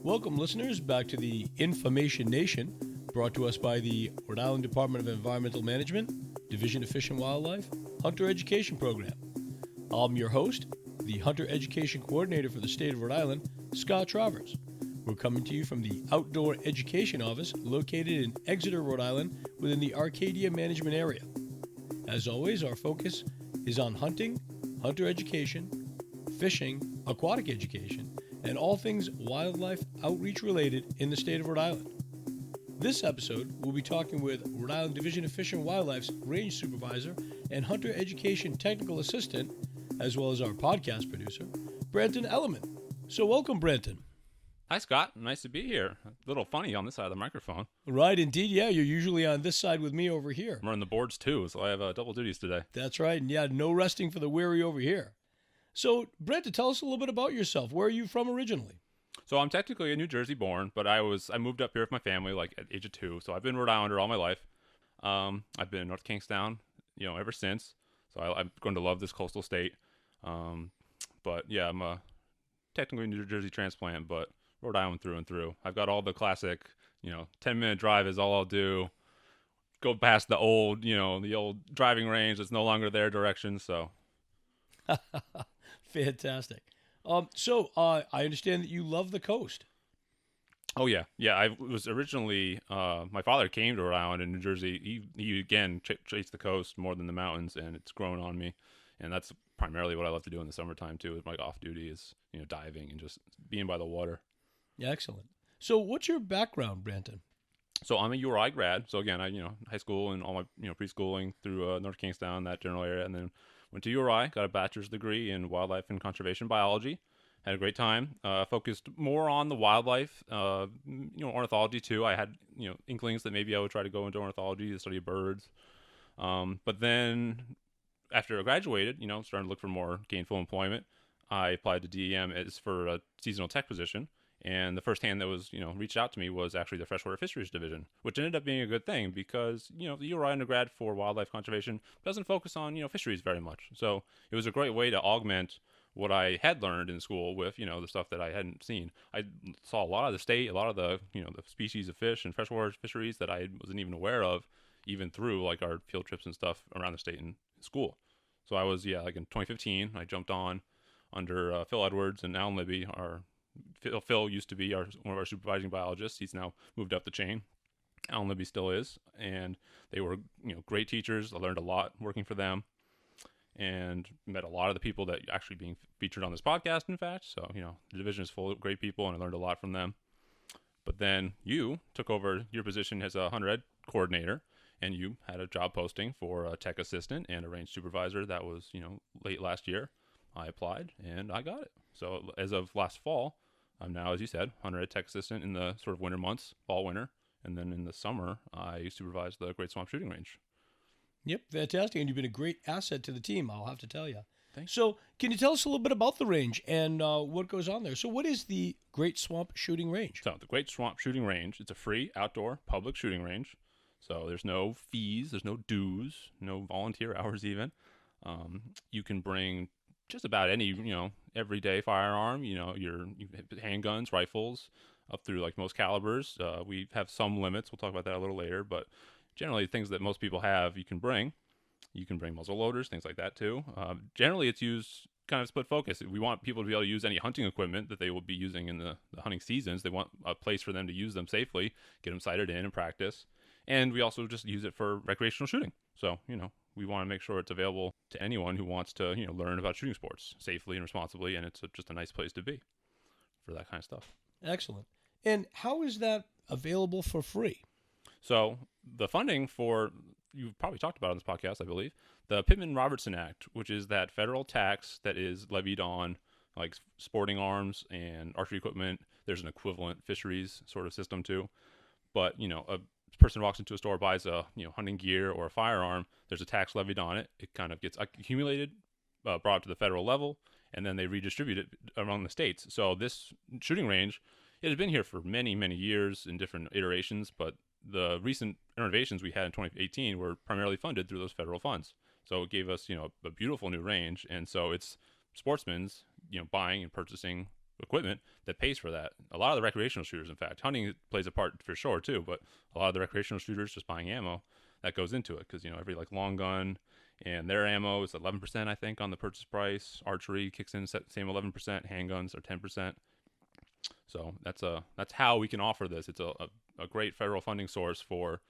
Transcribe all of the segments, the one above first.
Welcome, listeners, back to the InFAWmation Nation, brought to us by the Rhode Island Department of Environmental Management, Division of Fish and Wildlife, Hunter Education Program. I'm your host, the Hunter Education Coordinator for the state of Rhode Island, Scott Travers. We're coming to you from the Outdoor Education Office located in Exeter, Rhode Island, within the Arcadia Management Area. As always, our focus is on hunting, hunter education, fishing, aquatic education, and all things wildlife outreach related in the state of Rhode Island. This episode, we'll be talking with Rhode Island Division of Fish and Wildlife's Range Supervisor and Hunter Education Technical Assistant, as well as our podcast producer, Branton Elleman. So welcome, Branton. Hi, Scott. Nice to be here. A little funny on this side of the microphone. Right, indeed. Yeah, you're usually on this side with me over here. I'm running the boards too, so I have double duties today. That's right. And yeah, no resting for the weary over here. So, Branton, tell us a little bit about yourself. Where are you from originally? So I'm technically a New Jersey born, but I moved up here with my family like at age of 2. So I've been Rhode Islander all my life. I've been in North Kingstown, ever since. So I'm going to love this coastal state. But yeah, I'm a technically New Jersey transplant, but Rhode Island through and through. I've got all the classic, 10-minute drive is all I'll do. Go past the old driving range that's no longer their direction. So. Fantastic. So I understand that you love the coast. Oh, yeah. Yeah, I was originally, my father came to Rhode Island in New Jersey. He again, chased the coast more than the mountains, and it's grown on me. And that's primarily what I love to do in the summertime, too, with my off-duty is, diving and just being by the water. Yeah, excellent. So what's your background, Branton? So I'm a URI grad. So again, I, high school and all my, preschooling through North Kingstown, that general area, and then went to URI, got a bachelor's degree in wildlife and conservation biology. Had a great time. Focused more on the wildlife, ornithology too. I had, inklings that maybe I would try to go into ornithology, the study of birds. But then after I graduated, starting to look for more gainful employment, I applied to DEM as for a seasonal tech position. And the first hand that was, reached out to me was actually the freshwater fisheries division, which ended up being a good thing because, the URI undergrad for wildlife conservation doesn't focus on, fisheries very much. So it was a great way to augment what I had learned in school with, the stuff that I hadn't seen. I saw a lot of the state, a lot of the, the species of fish and freshwater fisheries that I wasn't even aware of, even through like our field trips and stuff around the state in school. So I was, like in 2015, I jumped on under Phil Edwards and Alan Libby, Phil used to be one of our supervising biologists. He's now moved up the chain. Alan Libby still is. And they were, great teachers. I learned a lot working for them and met a lot of the people that actually being featured on this podcast, in fact. So, the division is full of great people and I learned a lot from them. But then you took over your position as a hunter ed coordinator and you had a job posting for a tech assistant and a range supervisor. That was, late last year. I applied and I got it. So as of last fall, I'm now, as you said, hunter ed tech assistant in the sort of winter months, fall, winter. And then in the summer, I supervise the Great Swamp Shooting Range. Yep, fantastic. And you've been a great asset to the team, I'll have to tell you. Thanks. So can you tell us a little bit about the range and what goes on there? So what is the Great Swamp Shooting Range? So the Great Swamp Shooting Range, it's a free outdoor public shooting range. So there's no fees, there's no dues, no volunteer hours even. You can bring just about any, everyday firearm, your handguns, rifles, up through like most calibers. We have some limits. We'll talk about that a little later, but generally things that most people have, you can bring. You can bring muzzle loaders, things like that too. Generally it's used kind of split focus. We want people to be able to use any hunting equipment that they will be using in the hunting seasons. They want a place for them to use them safely, get them sighted in and practice. And we also just use it for recreational shooting. So, we want to make sure it's available to anyone who wants to, learn about shooting sports safely and responsibly. And it's just a nice place to be for that kind of stuff. Excellent. And how is that available for free? So the funding for, you've probably talked about on this podcast, I believe, the Pittman-Robertson Act, which is that federal tax that is levied on like sporting arms and archery equipment. There's an equivalent fisheries sort of system too. But, a person walks into a store, buys a hunting gear or a firearm, there's a tax levied on it. It kind of gets accumulated, brought up to the federal level, and then they redistribute it among the states. So this shooting range, it has been here for many, many years in different iterations, but the recent renovations we had in 2018 were primarily funded through those federal funds. So it gave us, a beautiful new range. And so it's sportsmen's, buying and purchasing equipment that pays for that. A lot of the recreational shooters, in fact, hunting plays a part for sure too, but a lot of the recreational shooters just buying ammo, that goes into it, because every like long gun and their ammo is 11%, I think, on the purchase price. Archery kicks in same 11%. Handguns are 10%. So that's how we can offer this. It's a great federal funding source for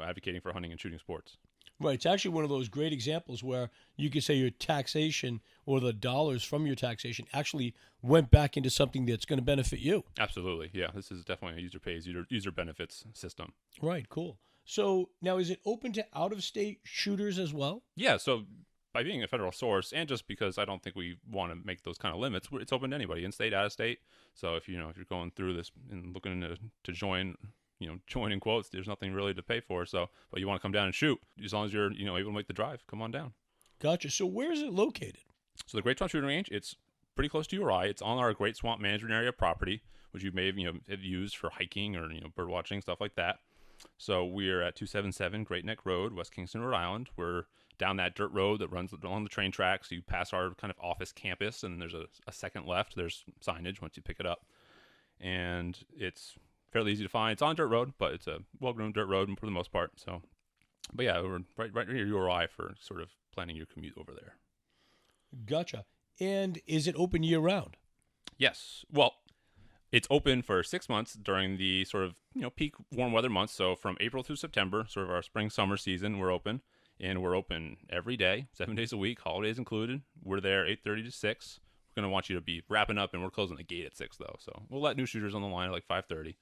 advocating for hunting and shooting sports. Right. It's actually one of those great examples where you could say your taxation or the dollars from your taxation actually went back into something that's going to benefit you. Absolutely. Yeah. This is definitely a user pays, user benefits system. Right. Cool. So now is it open to out-of-state shooters as well? Yeah. So by being a federal source, and just because I don't think we want to make those kind of limits, it's open to anybody, in state, out of state. So if you're going through this and looking to join, join in quotes, there's nothing really to pay for. So, but you want to come down and shoot, as long as you're able to make the drive, come on down. Gotcha. So where is it located? So the Great Swamp Shooting Range, it's pretty close to URI. It's on our Great Swamp Management Area property, which you may have used for hiking or bird watching, stuff like that. So we're at 277 Great Neck Road, West Kingston, Rhode Island. We're down that dirt road that runs along the train tracks. You pass our kind of office campus, and there's a second left. There's signage once you pick it up. And it's fairly easy to find. It's on dirt road, but it's a well-groomed dirt road for the most part. So, but yeah, we're right near URI for sort of planning your commute over there. Gotcha. And is it open year-round? Yes. Well, it's open for 6 months during the sort of peak warm weather months. So from April through September, sort of our spring-summer season, we're open. And we're open every day, 7 days a week, holidays included. We're there 8:30 to 6. We're going to want you to be wrapping up, and we're closing the gate at 6, though. So we'll let new shooters on the line at like 5:30.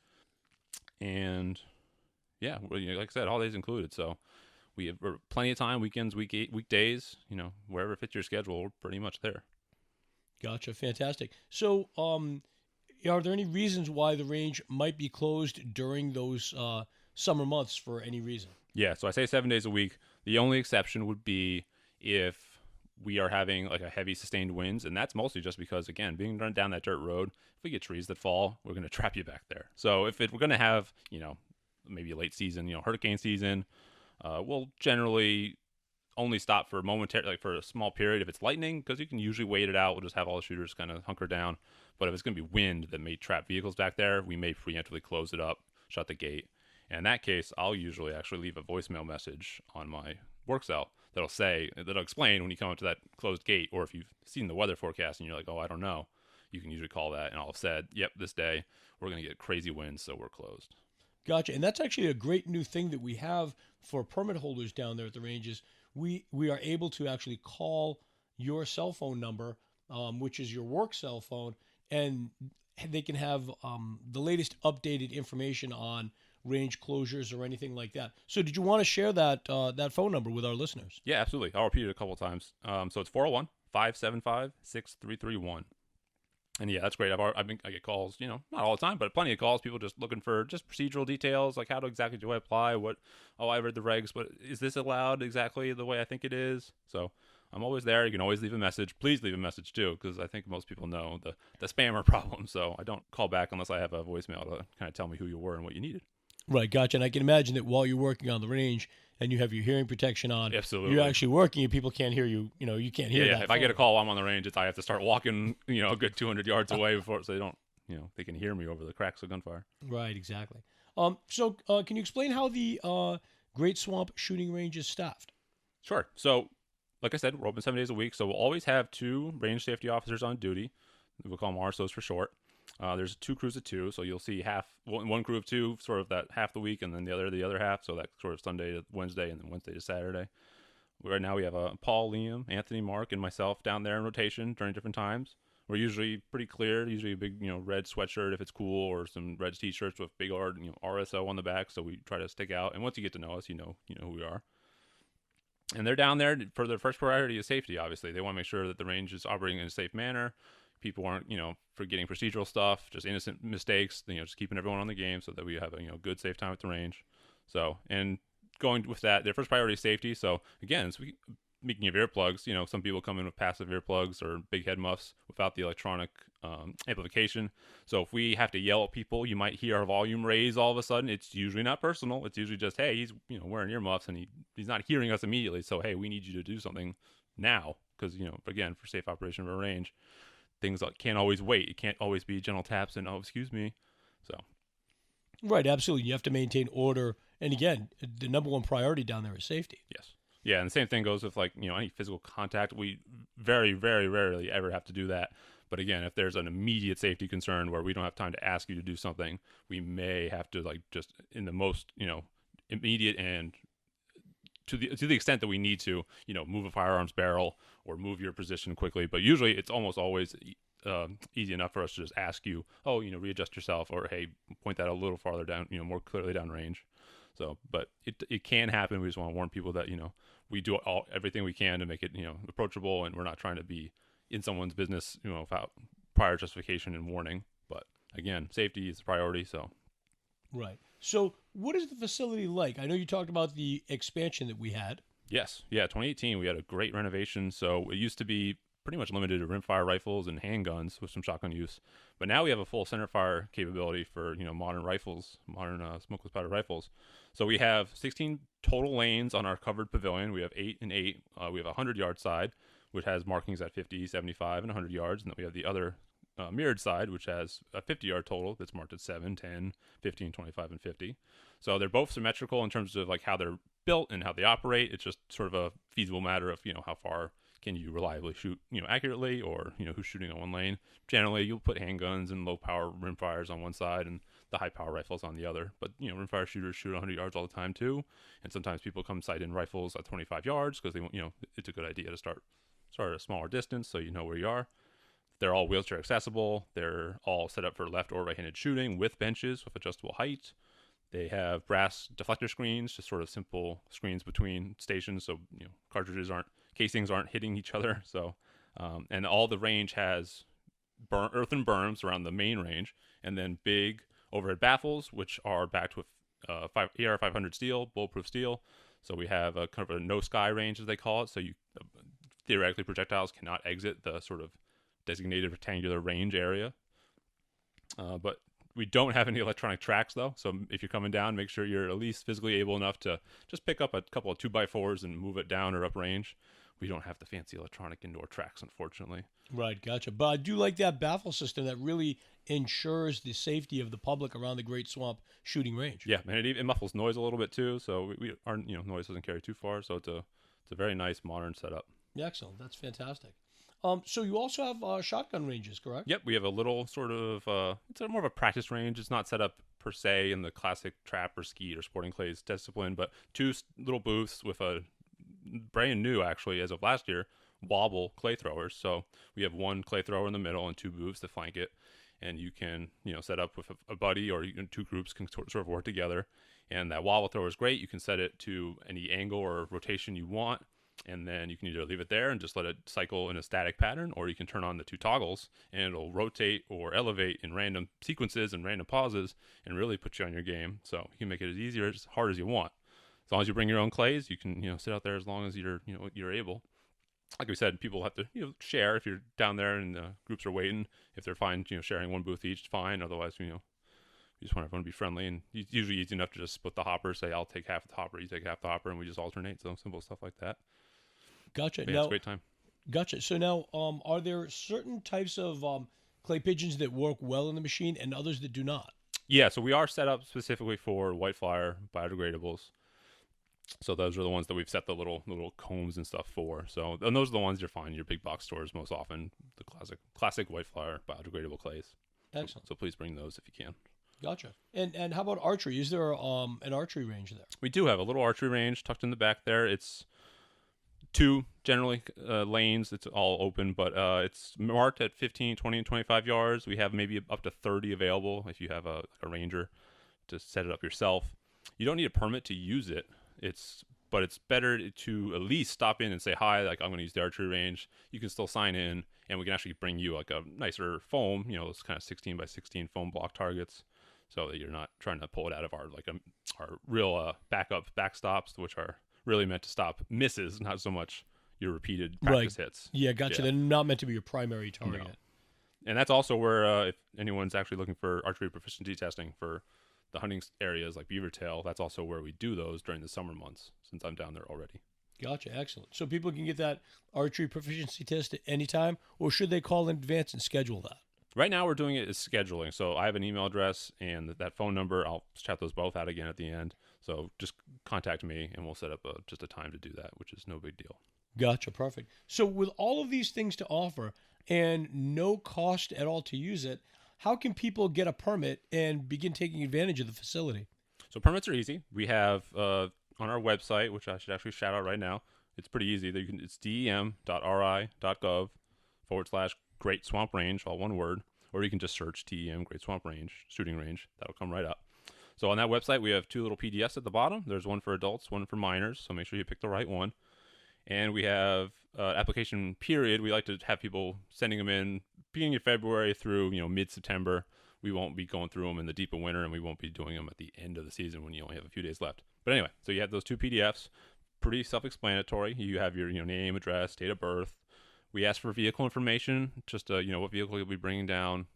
And, yeah, like I said, holidays included. So we have plenty of time, weekends, weekdays, wherever fits your schedule, we're pretty much there. Gotcha. Fantastic. So are there any reasons why the range might be closed during those summer months for any reason? Yeah, so I say 7 days a week. The only exception would be if we are having like a heavy sustained winds, and that's mostly just because, again, being run down that dirt road, if we get trees that fall, we're going to trap you back there. So if we're going to have, maybe a late season, hurricane season, we'll generally only stop for for a small period if it's lightning, because you can usually wait it out. We'll just have all the shooters kind of hunker down. But if it's going to be wind that may trap vehicles back there, we may preemptively close it up, shut the gate. And in that case, I'll usually actually leave a voicemail message on my work cell that'll explain when you come up to that closed gate, or if you've seen the weather forecast and you're like, oh, I don't know, you can usually call that, and I'll have said, yep, this day we're going to get crazy winds, so we're closed. Gotcha. And that's actually a great new thing that we have for permit holders down there at the ranges. We are able to actually call your cell phone number, which is your work cell phone, and they can have the latest updated information on range closures or anything like that. So did you want to share that phone number with our listeners? Yeah, absolutely. I'll repeat it a couple of times. So it's 401-575-6331. And yeah, that's great. I get calls, not all the time, but plenty of calls. People just looking for just procedural details, like how exactly do I apply? I read the regs, but is this allowed exactly the way I think it is? So I'm always there. You can always leave a message. Please leave a message too, because I think most people know the spammer problem. So I don't call back unless I have a voicemail to kind of tell me who you were and what you needed. Right, gotcha. And I can imagine that while you're working on the range and you have your hearing protection on, absolutely, you're actually working and people can't hear you. You can't hear that. Yeah, if I get a call while I'm on the range, I have to start walking, a good 200 yards away before, so they don't, they can hear me over the cracks of gunfire. Right, exactly. So can you explain how the Great Swamp Shooting Range is staffed? Sure. So, like I said, we're open 7 days a week, so we'll always have 2 range safety officers on duty. We'll call them RSOs for short. There's 2 crews of 2, so you'll see one crew of 2, sort of that half the week, and then the other half, so that sort of Sunday to Wednesday, and then Wednesday to Saturday. Right now we have Paul, Liam, Anthony, Mark, and myself down there in rotation during different times. We're usually pretty clear, usually a big red sweatshirt if it's cool, or some red t-shirts with big RSO on the back, so we try to stick out. And once you get to know us, you know who we are. And they're down there for their first priority is safety, obviously. They want to make sure that the range is operating in a safe manner. People aren't, forgetting procedural stuff, just innocent mistakes, just keeping everyone on the game so that we have a, good, safe time at the range. So, and going with that, their first priority is safety. So, again, speaking of earplugs, some people come in with passive earplugs or big head muffs without the electronic amplification. So if we have to yell at people, you might hear our volume raise all of a sudden. It's usually not personal. It's usually just, hey, he's wearing earmuffs and he's not hearing us immediately. So, hey, we need you to do something now because, again, for safe operation of a range. things that can't always wait. It can't always be gentle taps and, oh, excuse me. So, Right, absolutely. You have to maintain order. And again, the number one priority down there is safety. yes. Yeah, and the same thing goes with, like, any physical contact. We very, very rarely ever have to do that. But again, if there's an immediate safety concern where we don't have time to ask you to do something, we may have to, like, just in the most, immediate and to the extent that we need to, move a firearms barrel or move your position quickly. But usually it's almost always easy enough for us to just ask you, oh, readjust yourself, or hey, point that a little farther down, more clearly down range. So, but it can happen. We just want to warn people that, we do everything we can to make it, approachable, and we're not trying to be in someone's business, without prior justification and warning. But again, safety is the priority. So, right. So, what is the facility like? I know you talked about the expansion that we had. Yes. Yeah, 2018, we had a great renovation. So it used to be pretty much limited to rimfire rifles and handguns with some shotgun use. But now we have a full centerfire capability for, modern rifles, modern smokeless powder rifles. So we have 16 total lanes on our covered pavilion. We have 8 and 8. We have a 100-yard side, which has markings at 50, 75, and 100 yards. And then we have the other mirrored side, which has a 50-yard total that's marked at 7, 10, 15, 25, and 50. So they're both symmetrical in terms of, like, how they're built and how they operate. It's just sort of a feasible matter of, how far can you reliably shoot, accurately, or, who's shooting on one lane. Generally, you'll put handguns and low-power rimfires on one side and the high-power rifles on the other. But, rimfire shooters shoot 100 yards all the time, too. And sometimes people come sight in rifles at 25 yards because they want, it's a good idea to start at a smaller distance so you know where you are. They're all wheelchair accessible. They're all set up for left or right-handed shooting with benches with adjustable height. They have brass deflector screens, just sort of simple screens between stations, so casings aren't hitting each other. So, and all the range has earthen berms around the main range, and then big overhead baffles, which are backed with AR 500 steel, bulletproof steel. So we have a kind of a no sky range, as they call it. So you theoretically projectiles cannot exit the sort of designated rectangular range area. But we don't have any electronic tracks, though. So if you're coming down, make sure you're at least physically able enough to just pick up a couple of 2x4s and move it down or up range. We don't have the fancy electronic indoor tracks, unfortunately. Right, gotcha. But I do like that baffle system that really ensures the safety of the public around the Great Swamp shooting range. Yeah, and it muffles noise a little bit, too. So our noise doesn't carry too far. So it's a very nice modern setup. Excellent. That's fantastic. So you also have shotgun ranges, correct? Yep, we have a little sort of, it's more of a practice range. It's not set up per se in the classic trap or skeet or sporting clays discipline, but 2 little booths with a brand new, actually, as of last year, wobble clay throwers. So we have 1 clay thrower in the middle and 2 booths that flank it. And you can, set up with a buddy, or 2 groups can sort of work together. And that wobble thrower is great. You can set it to any angle or rotation you want. And then you can either leave it there and just let it cycle in a static pattern, or you can turn on the 2 toggles and it'll rotate or elevate in random sequences and random pauses and really put you on your game. So you can make it as easy or as hard as you want. As long as you bring your own clays, you can, sit out there as long as you're able. Like we said, people have to, share if you're down there and the groups are waiting. If they're fine, sharing 1 booth each, fine. Otherwise, you just want everyone to be friendly, and it's usually easy enough to just split the hopper, say, I'll take half the hopper, you take half the hopper, and we just alternate. So simple stuff like that. Gotcha. But yeah, it's a great time. Gotcha. So now, are there certain types of clay pigeons that work well in the machine and others that do not? Yeah, so we are set up specifically for white flyer biodegradables. So those are the ones that we've set the little combs and stuff for. So, and those are the ones you'll find in your big box stores most often, the classic white flyer biodegradable clays. Excellent. So please bring those if you can. Gotcha. And how about archery? Is there an archery range there? We do have a little archery range tucked in the back there. It's 2 generally lanes. It's all open, but it's marked at 15, 20, and 25 yards. We have maybe up to 30 available if you have a ranger to set it up yourself. You don't need a permit to use it. But it's better to at least stop in and say, hi, like, I'm going to use the archery range. You can still sign in, and we can actually bring you like a nicer foam, those kind of 16 by 16 foam block targets, so that you're not trying to pull it out of our real backstops, which are really meant to stop misses, not so much your repeated practice hits. Yeah, gotcha. Yeah. They're not meant to be your primary target. No. And that's also where, if anyone's actually looking for archery proficiency testing for the hunting areas like Beavertail, that's also where we do those during the summer months, since I'm down there already. Gotcha. Excellent. So people can get that archery proficiency test at any time, or should they call in advance and schedule that? Right now, we're doing it as scheduling. So I have an email address and that phone number. I'll chat those both out again at the end. So just contact me, and we'll set up just a time to do that, which is no big deal. Gotcha. Perfect. So with all of these things to offer and no cost at all to use it, how can people get a permit and begin taking advantage of the facility? So permits are easy. We have on our website, which I should actually shout out right now. It's pretty easy. It's dem.ri.gov/Great Swamp Range, all one word, or you can just search TEM Great Swamp Range, shooting range. That'll come right up. So on that website, we have two little PDFs at the bottom. There's one for adults, one for minors, so make sure you pick the right one. And we have application period. We like to have people sending them in beginning of February through mid-September. We won't be going through them in the deep of winter, and we won't be doing them at the end of the season when you only have a few days left. But anyway, so you have those two PDFs, pretty self-explanatory. You have your name, address, date of birth. We ask for vehicle information, just what vehicle you'll be bringing down,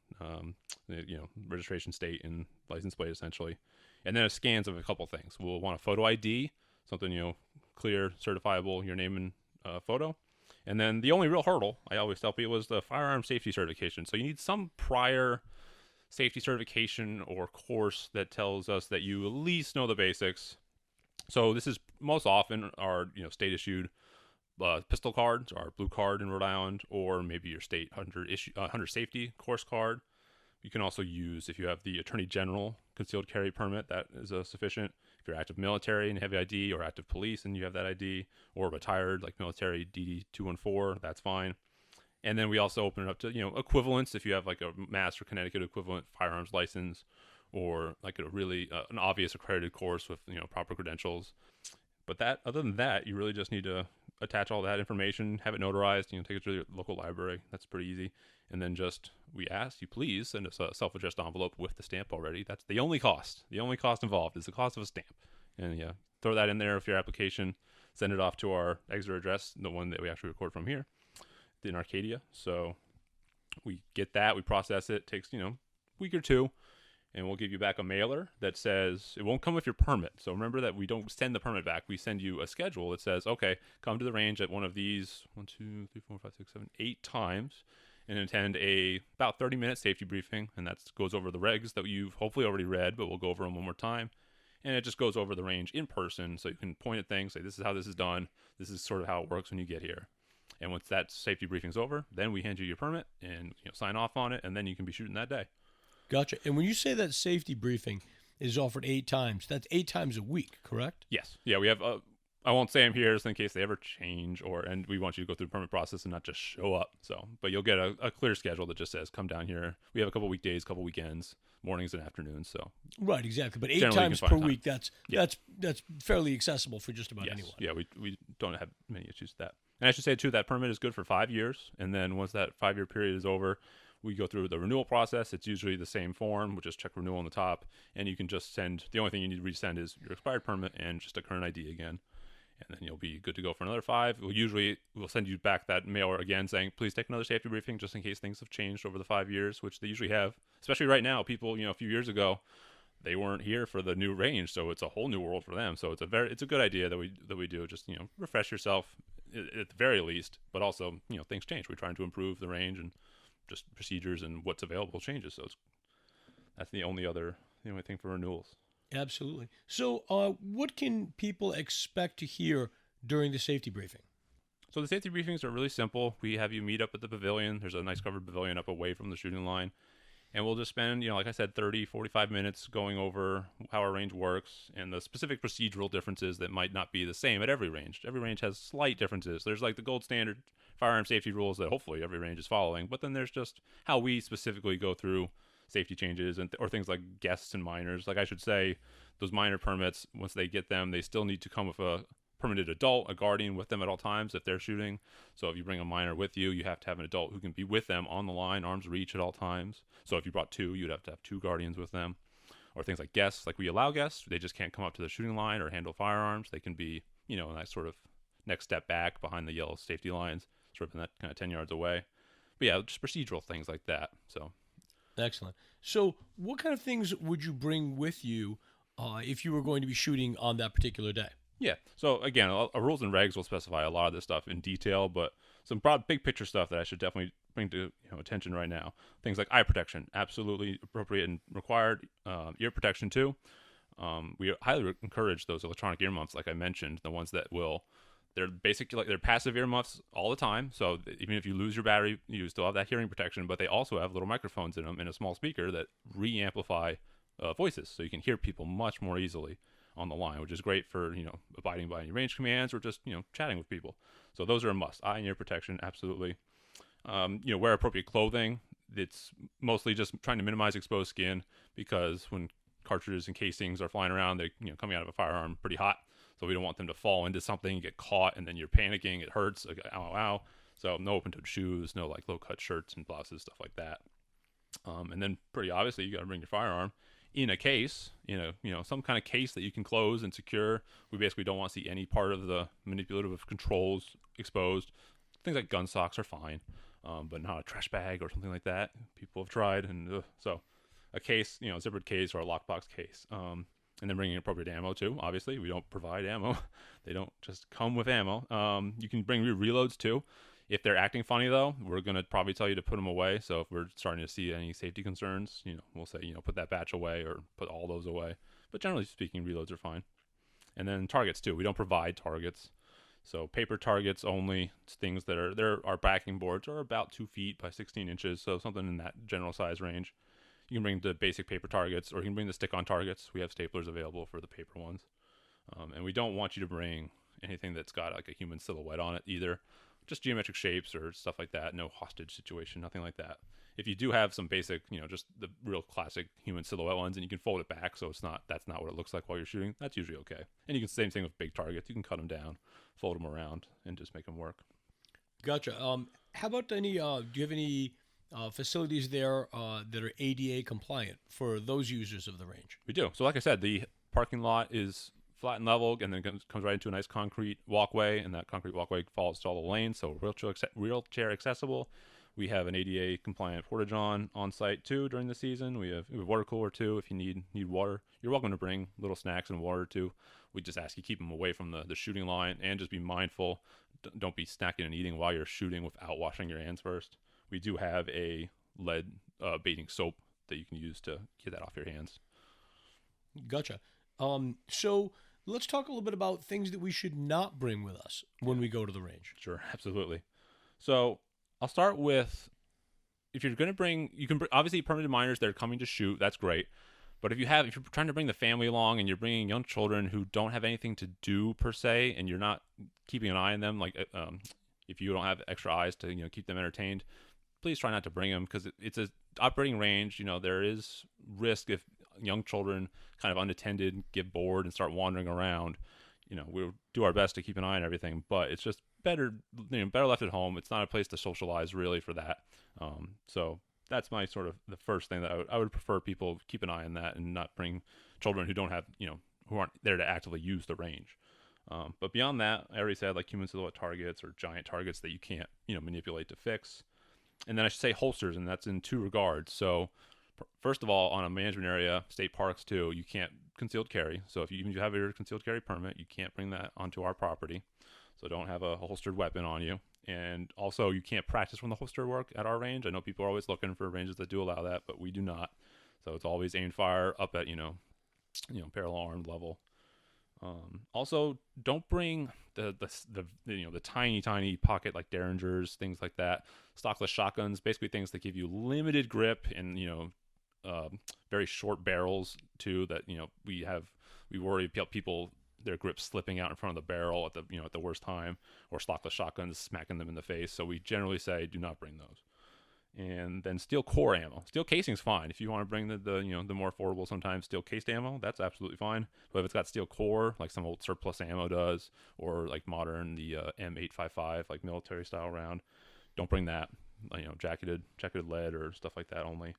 registration, state, and license plate essentially, and then scans of a couple things. We'll want a photo ID, something clear, certifiable, your name and photo. And then the only real hurdle I always tell people is the firearm safety certification. So you need some prior safety certification or course that tells us that you at least know the basics. So this is most often our state issued pistol cards, our blue card in Rhode Island, or maybe your state hunter safety course card. You can also use, if you have the Attorney General concealed carry permit, that is sufficient. If you're active military and have ID, or active police and you have that ID, or retired like military DD 214, that's fine. And then we also open it up to equivalents. If you have like a Mass or Connecticut equivalent firearms license, or like a really an obvious accredited course with proper credentials. But other than that, you really just need to attach all that information, have it notarized, take it to your local library. That's pretty easy. And then we ask you please send us a self-addressed envelope with the stamp already. That's the only cost. The only cost involved is the cost of a stamp. And throw that in there with your application. Send it off to our Exeter address, the one that we actually record from here in Arcadia. So we get that, we process it. Takes week or two. And we'll give you back a mailer that says, it won't come with your permit. So remember that we don't send the permit back. We send you a schedule that says, okay, come to the range at one of these 8 times and attend about 30-minute safety briefing. And that goes over the regs that you've hopefully already read, but we'll go over them one more time. And it just goes over the range in person. So you can point at things, say, this is how this is done. This is sort of how it works when you get here. And once that safety briefing's over, then we hand you your permit and sign off on it. And then you can be shooting that day. Gotcha. And when you say that safety briefing is offered 8 times, that's 8 times a week, correct? Yes. Yeah, we have, I won't say them here just in case they ever change, and we want you to go through the permit process and not just show up. But you'll get a clear schedule that just says, come down here. We have a couple weekdays, couple weekends, mornings and afternoons. So right, exactly. But 8 times per week, that's fairly accessible for just about anyone. Yeah, we don't have many issues with that. And I should say, too, that permit is good for 5 years. And then once that 5-year period is over, we go through the renewal process. It's usually the same form. We'll just check renewal on the top. And you can just send, the only thing you need to resend is your expired permit and just a current ID again. And then you'll be good to go for another 5. We'll send you back that mailer again saying, please take another safety briefing just in case things have changed over the 5 years, which they usually have. Especially right now, people, a few years ago, they weren't here for the new range, so it's a whole new world for them. So it's a good idea that we do. Just refresh yourself at the very least, but also things change. We're trying to improve the range, and just procedures and what's available changes. So that's the only thing for renewals. Absolutely. So what can people expect to hear during the safety briefing? So the safety briefings are really simple. We have you meet up at the pavilion. There's a nice covered pavilion up away from the shooting line. And we'll just spend, like I said, 30, 45 minutes going over how our range works and the specific procedural differences that might not be the same at every range. Every range has slight differences. There's like the gold standard firearm safety rules that hopefully every range is following. But then there's just how we specifically go through safety changes or things like guests and minors. Like I should say, those minor permits, once they get them, they still need to come with a permitted adult, a guardian with them at all times if they're shooting. So if you bring a minor with you, you have to have an adult who can be with them on the line, arm's reach at all times. So if you brought 2, you'd have to have 2 guardians with them. Or things like guests, like we allow guests, they just can't come up to the shooting line or handle firearms. They can be, a nice sort of next step back behind the yellow safety lines, sort of in that kind of 10 yards away. But yeah, just procedural things like that. So excellent. So what kind of things would you bring with you if you were going to be shooting on that particular day? Yeah. So again, rules and regs will specify a lot of this stuff in detail, but some broad, big picture stuff that I should definitely bring to attention right now. Things like eye protection, absolutely appropriate and required. Ear protection too. We highly encourage those electronic earmuffs, like I mentioned, the ones that will. They're basically like they're passive earmuffs all the time. So even if you lose your battery, you still have that hearing protection. But they also have little microphones in them and a small speaker that re-amplify voices, so you can hear people much more easily on the line, which is great for abiding by any range commands or just chatting with people. So those are a must. Eye and ear protection, absolutely. Wear appropriate clothing. It's mostly just trying to minimize exposed skin, because when cartridges and casings are flying around, they're coming out of a firearm pretty hot. So we don't want them to fall into something, get caught, and then you're panicking. It hurts. Like, ow, ow, ow. So no open-toed shoes, no like low-cut shirts and blouses, stuff like that. And then pretty obviously, you got to bring your firearm in a case, some kind of case that you can close and secure. We basically don't want to see any part of the manipulative controls exposed. Things like gun socks are fine, but not a trash bag or something like that. People have tried, and so a case, zippered case or a lockbox case. And then bringing appropriate ammo too. Obviously, we don't provide ammo. They don't just come with ammo. You can bring reloads too. If they're acting funny, though, we're going to probably tell you to put them away. So if we're starting to see any safety concerns, we'll say, put that batch away or put all those away. But generally speaking, reloads are fine. And then targets too. We don't provide targets. So paper targets only. It's things that our backing boards are about 2 feet by 16 inches. So something in that general size range. You can bring the basic paper targets, or you can bring the stick-on targets. We have staplers available for the paper ones. And we don't want you to bring anything that's got like a human silhouette on it either. Just geometric shapes or stuff like that. No hostage situation, nothing like that. If you do have some basic, just the real classic human silhouette ones, and you can fold it back so that's not what it looks like while you're shooting, that's usually okay. And you can same thing with big targets. You can cut them down, fold them around, and just make them work. Gotcha. How about do you have any facilities there that are ADA compliant for those users of the range? We do. So like I said, the parking lot is flat and level, and then comes right into a nice concrete walkway, and that concrete walkway falls to all the lanes, so wheelchair accessible. We have an ADA compliant portage on site too during the season. We have a water cooler too if you need water. You're welcome to bring little snacks and water too. We just ask you keep them away from the shooting line, and just be mindful. Don't be snacking and eating while you're shooting without washing your hands first. We do have a lead baiting soap that you can use to get that off your hands. Gotcha. So let's talk a little bit about things that we should not bring with us when we go to the range. Sure, absolutely. So I'll start with, if you're going to bring, you can obviously permitted minors, they're coming to shoot. That's great. But if you're trying to bring the family along and you're bringing young children who don't have anything to do per se, and you're not keeping an eye on them, like if you don't have extra eyes to keep them entertained, please try not to bring them, because it's a operating range. There is risk if young children kind of unattended get bored and start wandering around. We'll do our best to keep an eye on everything, but it's just better left at home. It's not a place to socialize really for that. So that's my sort of the first thing that I would prefer people keep an eye on that, and not bring children who don't have, who aren't there to actively use the range. But beyond that, I already said, like human silhouette targets or giant targets that you can't, manipulate to fix. And then I should say holsters, and that's in two regards. So first of all, on a management area, state parks too, you can't concealed carry. So even if you have your concealed carry permit, you can't bring that onto our property. So don't have a holstered weapon on you. And also, you can't practice from the holster work at our range. I know people are always looking for ranges that do allow that, but we do not. So it's always aim fire up at parallel armed level. Also, don't bring the tiny pocket like Derringers, things like that. Stockless shotguns, basically things that give you limited grip and very short barrels too. That we worry about people, their grip slipping out in front of the barrel at the worst time, or stockless shotguns smacking them in the face. So we generally say do not bring those. And then steel core ammo. Steel casing's fine. If you want to bring the more affordable, sometimes steel cased ammo, that's absolutely fine. But if it's got steel core, like some old surplus ammo does, or like modern, the M855, like military style round, don't bring that. Jacketed lead or stuff like that only.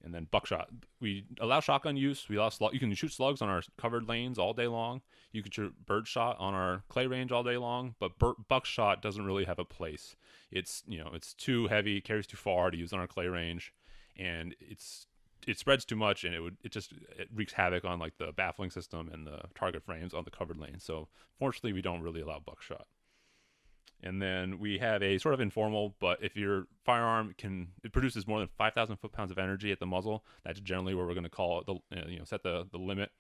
And then buckshot. We allow shotgun use. You can shoot slugs on our covered lanes all day long. You can shoot birdshot on our clay range all day long. But buckshot doesn't really have a place. It's too heavy, carries too far to use on our clay range, and it's it spreads too much, and it wreaks havoc on like the baffling system and the target frames on the covered lane. So fortunately, we don't really allow buckshot. And then we have a sort of informal, but if your firearm it produces more than 5,000 foot-pounds of energy at the muzzle, that's generally where we're going to call it set the limit.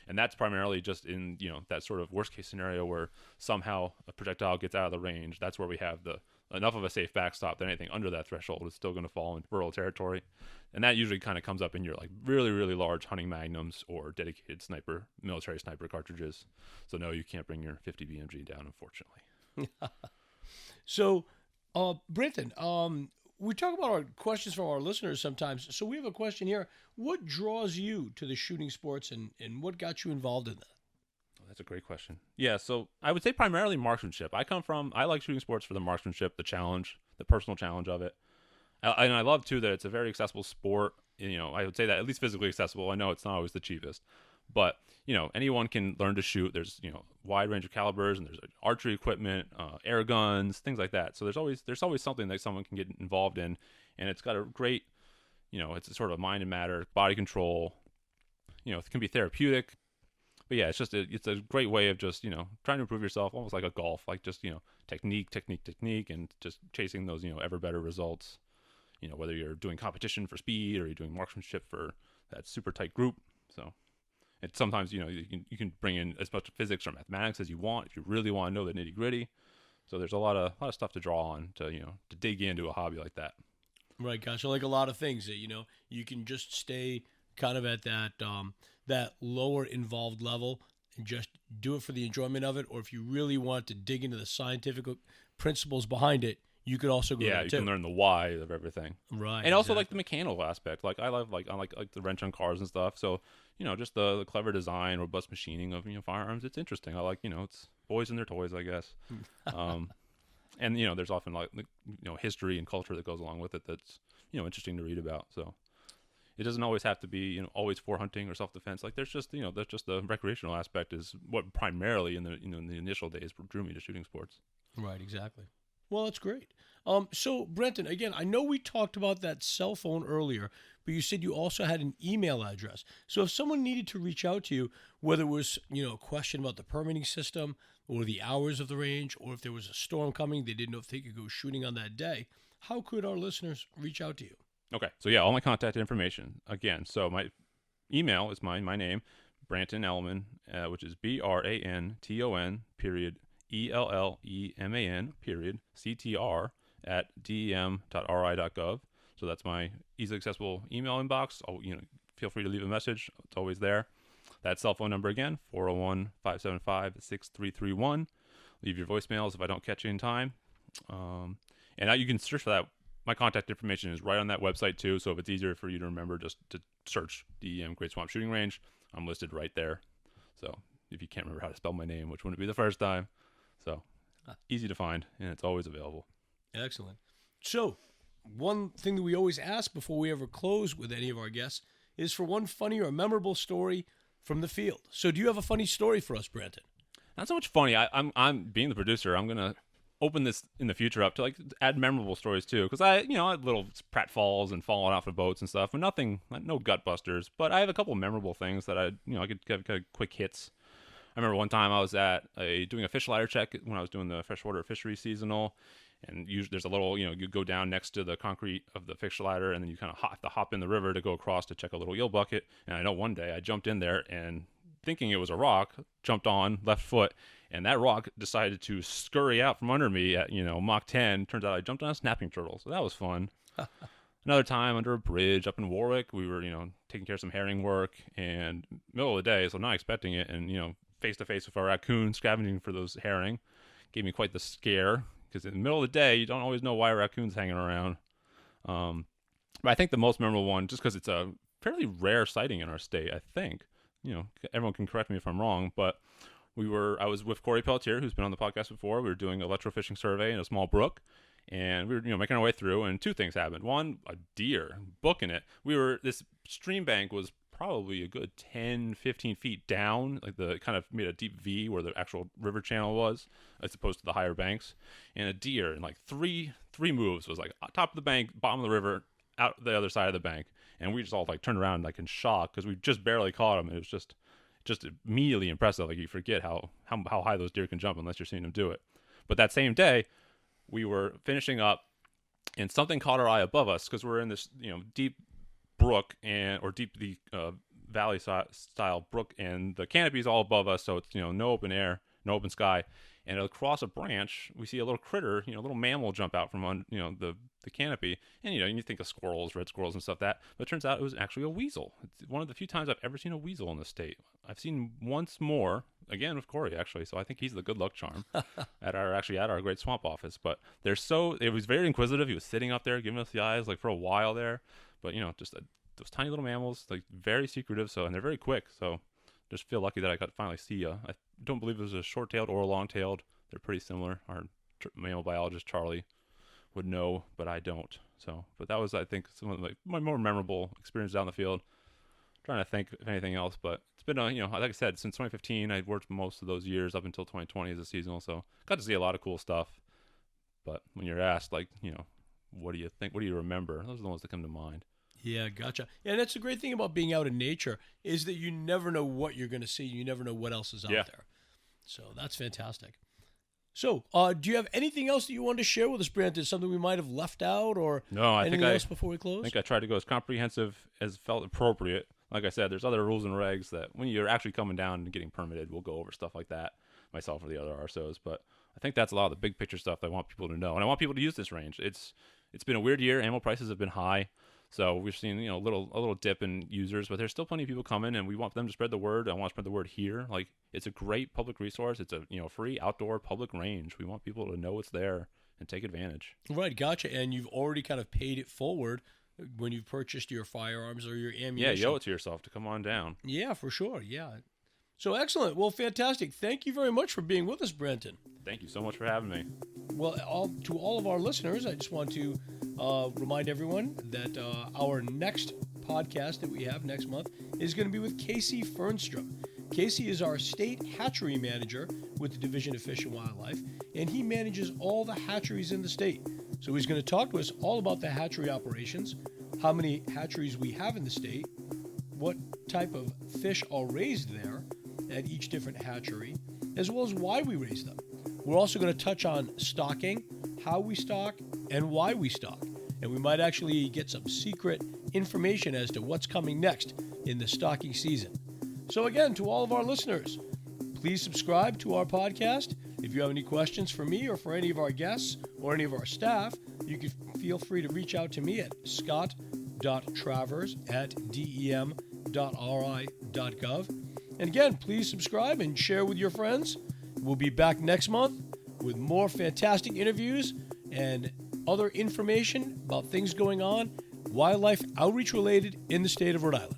And that's primarily just in, that sort of worst case scenario where somehow a projectile gets out of the range. That's where we have enough of a safe backstop that anything under that threshold is still going to fall into rural territory. And that usually kind of comes up in your like really, really large hunting magnums or dedicated military sniper cartridges. So no, you can't bring your 50 BMG down, unfortunately. So, Branton, we talk about our questions from our listeners sometimes. So we have a question here. What draws you to the shooting sports and what got you involved in that? Oh, that's a great question. Yeah, so I would say primarily marksmanship. I like shooting sports for the marksmanship, the challenge, the personal challenge of it. And I love, too, that it's a very accessible sport. I would say that at least physically accessible. I know it's not always the cheapest. But, anyone can learn to shoot. There's, wide range of calibers, and there's archery equipment, air guns, things like that. So there's always something that someone can get involved in. And it's got a great, it's a sort of mind and matter, body control. It can be therapeutic. But yeah, it's a great way of just, trying to improve yourself, almost like a golf, like just, technique, and just chasing those, ever better results. Whether you're doing competition for speed or you're doing marksmanship for that super tight group. So it's sometimes, you can bring in as much physics or mathematics as you want if you really want to know the nitty gritty. So there's a lot of stuff to draw on to dig into a hobby like that. Right, gotcha. Like a lot of things that, you can just stay kind of at that lower involved level and just do it for the enjoyment of it. Or if you really want to dig into the scientific principles behind it, you could also go there too. Can learn the why of everything. Right. And also like the mechanical aspect. Like I love like the wrench on cars and stuff. So, just the clever design, robust machining of, firearms. It's interesting. I like, it's boys and their toys, I guess. And, there's often like, history and culture that goes along with it that's, interesting to read about. So it doesn't always have to be, always for hunting or self-defense. Like there's just, that's just the recreational aspect is what primarily in the, in the initial days drew me to shooting sports. Right, exactly. Well, that's great. So, Branton, again, I know we talked about that cell phone earlier, but you said you also had an email address. So if someone needed to reach out to you, whether it was, a question about the permitting system or the hours of the range, or if there was a storm coming, they didn't know if they could go shooting on that day, how could our listeners reach out to you? Okay. So, yeah, all my contact information. Again, so my email is my name, Branton Elleman, which is BRANTON, ELLEMAN, CTR @dem.ri.gov. So that's my easily accessible email inbox. Feel free to leave a message. It's always there. That cell phone number again, 401-575-6331. Leave your voicemails if I don't catch you in time. And now you can search for that. My contact information is right on that website too. So if it's easier for you to remember, just to search DEM Great Swamp Shooting Range, I'm listed right there. So if you can't remember how to spell my name, which wouldn't be the first time. So easy to find, and it's always available. Excellent. So one thing that we always ask before we ever close with any of our guests is for one funny or memorable story from the field. So do you have a funny story for us, Branton? Not so much funny. I'm being the producer. I'm gonna open this in the future up to like add memorable stories too, because I had little pratfalls and falling off of boats and stuff, but no gut busters. But I have a couple of memorable things that I could give quick hits. I remember one time I was doing a fish ladder check when I was doing the freshwater fishery seasonal, and usually there's a little, you go down next to the concrete of the fish ladder, and then you kind of have to hop in the river to go across to check a little eel bucket. And I know one day I jumped in there and thinking it was a rock, jumped on left foot, and that rock decided to scurry out from under me at Mach 10. Turns out I jumped on a snapping turtle, so that was fun. Another time under a bridge up in Warwick, we were taking care of some herring work, and middle of the day, so not expecting it, and face to face with a raccoon scavenging for those herring. Gave me quite the scare, because in the middle of the day, you don't always know why a raccoon's hanging around. But I think the most memorable one, just because it's a fairly rare sighting in our state, I think. Everyone can correct me if I'm wrong, but I was with Corey Pelletier, who's been on the podcast before. We were doing an electrofishing survey in a small brook, and we were making our way through, and two things happened. One, a deer booking it. This stream bank was probably a good 10, 15 feet down, like kind of made a deep V where the actual river channel was, as opposed to the higher banks. And a deer in like three moves was like top of the bank, bottom of the river, out the other side of the bank, and we just all like turned around like in shock because we just barely caught him. It was just immediately impressive. Like you forget how high those deer can jump unless you're seeing them do it. But that same day, we were finishing up, and something caught our eye above us because we're in this deep brook or deep the valley style brook, and the canopy's all above us, so it's no open air, no open sky. And across a branch, we see a little critter, a little mammal jump out from the canopy. And you think of squirrels, red squirrels and stuff but it turns out it was actually a weasel. It's one of the few times I've ever seen a weasel in the state. I've seen once more, again with Corey actually, so I think he's the good luck charm at our Great Swamp office. But it was very inquisitive. He was sitting up there giving us the eyes like for a while there. But just those tiny little mammals, like very secretive, and they're very quick. So just feel lucky that I got to finally see you. I don't believe it was a short-tailed or a long-tailed. They're pretty similar. Our mammal biologist Charlie would know, but I don't. But that was, I think, some of my more memorable experiences out in the field. Trying to think of anything else, but it's been like I said, since 2015, I worked most of those years up until 2020 as a seasonal, so got to see a lot of cool stuff. But when you're asked, what do you think? What do you remember? Those are the ones that come to mind. Yeah, gotcha. Yeah, that's the great thing about being out in nature is that you never know what you're going to see. You never know what else is out there. So that's fantastic. So, do you have anything else that you wanted to share with us, Branton? Something we might have left out or anything else before we close? I think I tried to go as comprehensive as felt appropriate. Like I said, there's other rules and regs that when you're actually coming down and getting permitted, we'll go over stuff like that, myself or the other RSOs. But I think that's a lot of the big picture stuff that I want people to know. And I want people to use this range. It's been a weird year. Ammo prices have been high. So we've seen, a little dip in users, but there's still plenty of people coming, and we want them to spread the word. I want to spread the word here. Like, it's a great public resource. It's a, free outdoor public range. We want people to know it's there and take advantage. Right, gotcha. And you've already kind of paid it forward when you've purchased your firearms or your ammunition. Yeah, you owe it to yourself to come on down. Yeah, for sure. Yeah. So excellent. Well, fantastic. Thank you very much for being with us, Branton. Thank you so much for having me. Well, to all of our listeners, I just want to remind everyone that our next podcast that we have next month is going to be with Casey Fernstrom. Casey is our state hatchery manager with the Division of Fish and Wildlife, and he manages all the hatcheries in the state. So he's going to talk to us all about the hatchery operations, how many hatcheries we have in the state, what type of fish are raised there at each different hatchery, as well as why we raise them. We're also going to touch on stocking, how we stock, and why we stock. And we might actually get some secret information as to what's coming next in the stocking season. So again, to all of our listeners, please subscribe to our podcast. If you have any questions for me or for any of our guests or any of our staff, you can feel free to reach out to me at scott.travers@dem.ri.gov. And again, please subscribe and share with your friends. We'll be back next month with more fantastic interviews and other information about things going on, wildlife outreach related in the state of Rhode Island.